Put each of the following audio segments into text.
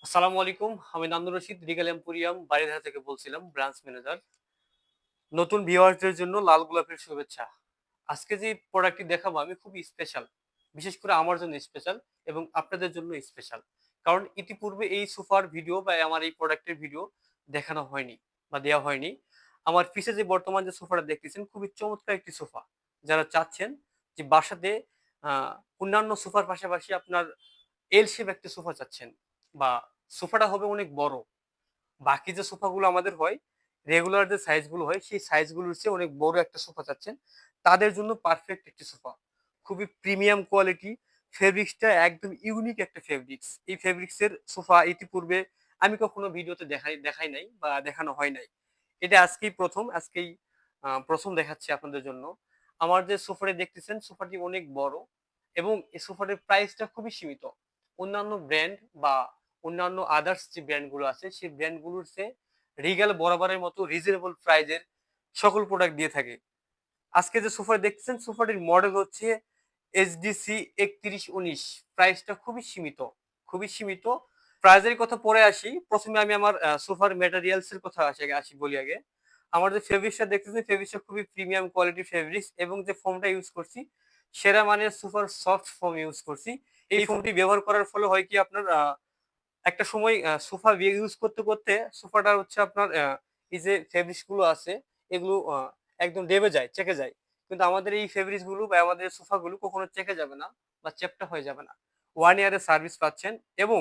আসসালামু আলাইকুম। আমি নান্নুর রশিদ রিগেল এম্পোরিয়াম বারিধারা থেকে বলছিলাম, ব্রাঞ্চ ম্যানেজার। নতুন ভিউয়ার্সদের জন্য লাল গোলাপের শুভেচ্ছা। আজকে যে প্রোডাক্টটি দেখাবো আমি খুবই স্পেশাল। বিশেষ করে আমার জন্য স্পেশাল এবং আপনাদের জন্য স্পেশাল। কারণ ইতিপূর্বে এই সোফার ভিডিও বা আমার এই প্রোডাক্টের ভিডিও দেখানো হয়নি বা দেওয়া হয়নি। আমার পিছে যে বর্তমান যে সোফাটা দেখতেছেন খুবই চমৎকার একটি সোফা। যারা চাচ্ছেন যে বাসাতে আ অন্যান্য সোফার পাশাপাশি আপনার এল শেপ একটা সোফা চাচ্ছেন বা সোফাটা হবে অনেক বড়। বাকি যে সোফাগুলো আমাদের হয়, রেগুলার যে সাইজগুলো হয়, সেই সাইজগুলোর চেয়ে অনেক বড় একটা সোফা চাচ্ছেন, তাদের জন্য পারফেক্ট একটি সোফা। খুবই প্রিমিয়াম কোয়ালিটি, ফেব্রিক্সটা একদম ইউনিক একটা ফেব্রিক্স। এই ফেব্রিক্সের সোফা ইতিপূর্বে আমি কখনো ভিডিওতে দেখাই নাই বা দেখানো হয় নাই। এটা আজকেই ১ম দেখাচ্ছি আপনাদের জন্য। আমার যে সোফাটি দেখতেছেন, সোফাটি অনেক বড় এবং এই সোফাটির প্রাইসটা খুবই সীমিত। অন্যান্য ব্র্যান্ড বা অন্যান্য আদার্স যে ব্র্যান্ডগুলো আছে সেই ব্র্যান্ডগুলোর চেয়ে রিগাল বরাবরের মতো রিজনেবল প্রাইজের সকল প্রোডাক্ট দিয়ে থাকে। আজকে যে সোফা দেখতেছেন সোফাটির মডেল হচ্ছে এইচডিসি ৩১১৯। প্রাইসটা খুবই সীমিত, খুবই সীমিত। প্রাইজের কথা পরে আসি। প্রথমে আমি আমার সোফার ম্যাটেরিয়ালস এর কথা বলি আগে। আমার যে ফেব্রিক্সটা দেখতেছেন ফেব্রিক্সটা খুবই প্রিমিয়াম কোয়ালিটির ফেব্রিক্স এবং যে ফোমটা ইউজ করছি সেরা মানের সুপার সফট ফোম ইউজ করছি। এই ফোমটি ব্যবহার করার ফলে হয় কি আপনার একটা সময় সোফা ইউজ করতে, করতে সোফাটা হচ্ছে আপনার এই যে ফেব্রিক্স গুলো আছে এগুলো একদম দেবে যায়, চেকে যায়। কিন্তু আমাদের এই ফেব্রিক্স গুলো বা আমাদের সোফা গুলো কখনো চেকে যাবে না বা চ্যাপ্টা হয়ে যাবে না। 1 ইয়ারের সার্ভিস পাচ্ছেন এবং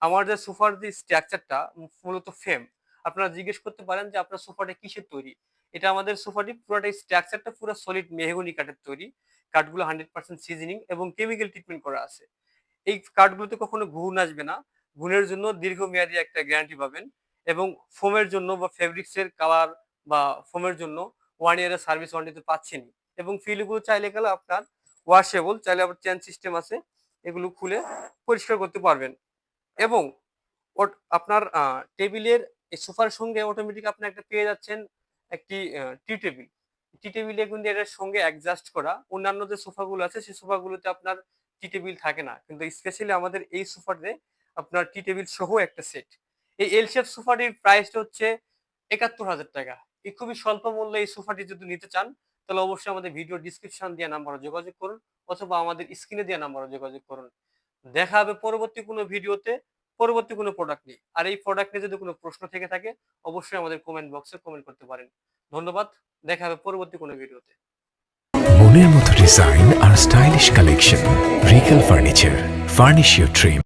আমার যে সোফার যে স্ট্রাকচারটা মূলত ফ্রেম। আপনারা জিজ্ঞেস করতে পারেন যে আপনার সোফাটা কিসের তৈরি? এটা আমাদের সোফাটি পুরাটাই স্ট্রাকচারটা পুরা সলিড মেহগনি কাঠের তৈরি। কাঠগুলো 100% সিজনিং এবং কেমিক্যাল ট্রিটমেন্ট করা আছে। এই কাঠগুলোতে কখনো ঘুণ আসবে না। ঘুণের জন্য দীর্ঘমেয়াদী একটা গ্যারান্টি পাবেন এবং ফোমের জন্য বা ফেব্রিক্স এর কালার বা ফোমের জন্য 1 ইয়ারের সার্ভিস ওয়ারেন্টি তো পাচ্ছেনই এবং ফিলগুলো চাইলে গেলে আপনার ওয়াশেবল, চাইলে আবার চেঞ্জ সিস্টেম আছে। এগুলো খুলে পরিষ্কার করতে পারবেন এবং আপনার টেবিলের এই সোফার সঙ্গে অটোমেটিক আপনি একটা পেয়ে যাচ্ছেন একটি টি টেবিল। টি টেবিলে কিন্তু এটার সঙ্গে অ্যাডজাস্ট করা। অন্যান্য যে সোফাগুলো আছে সেই সোফাগুলোতে আপনার টি টেবিল থাকে না। কিন্তু স্পেশালি আমাদের এই সোফাতে আপনার টি টেবিল সহ একটা সেট। এই এল শেপ সোফাটির প্রাইসটা হচ্ছে ৳৭১,০০০। এই খুবই স্বল্প মূল্যে এই সোফাটি যদি নিতে চান তাহলে অবশ্যই আমাদের ভিডিও ডেসক্রিপশন দেওয়া নাম্বারে যোগাযোগ করুন অথবা আমাদের স্ক্রিনে দেওয়া নাম্বারে যোগাযোগ করুন। দেখা হবে পরবর্তী কোনো ভিডিওতে, পরবর্তী কোনো প্রোডাক্ট নিয়ে। আর এই প্রোডাক্ট নিয়ে যদি কোনো প্রশ্ন থেকে থাকে অবশ্যই আমাদের কমেন্ট বক্সে কমেন্ট করতে পারেন। ধন্যবাদ। দেখা হবে পরবর্তী কোনো ভিডিওতে। মনের মতো ডিজাইন আর stylish collection Regal furniture furnish your dream.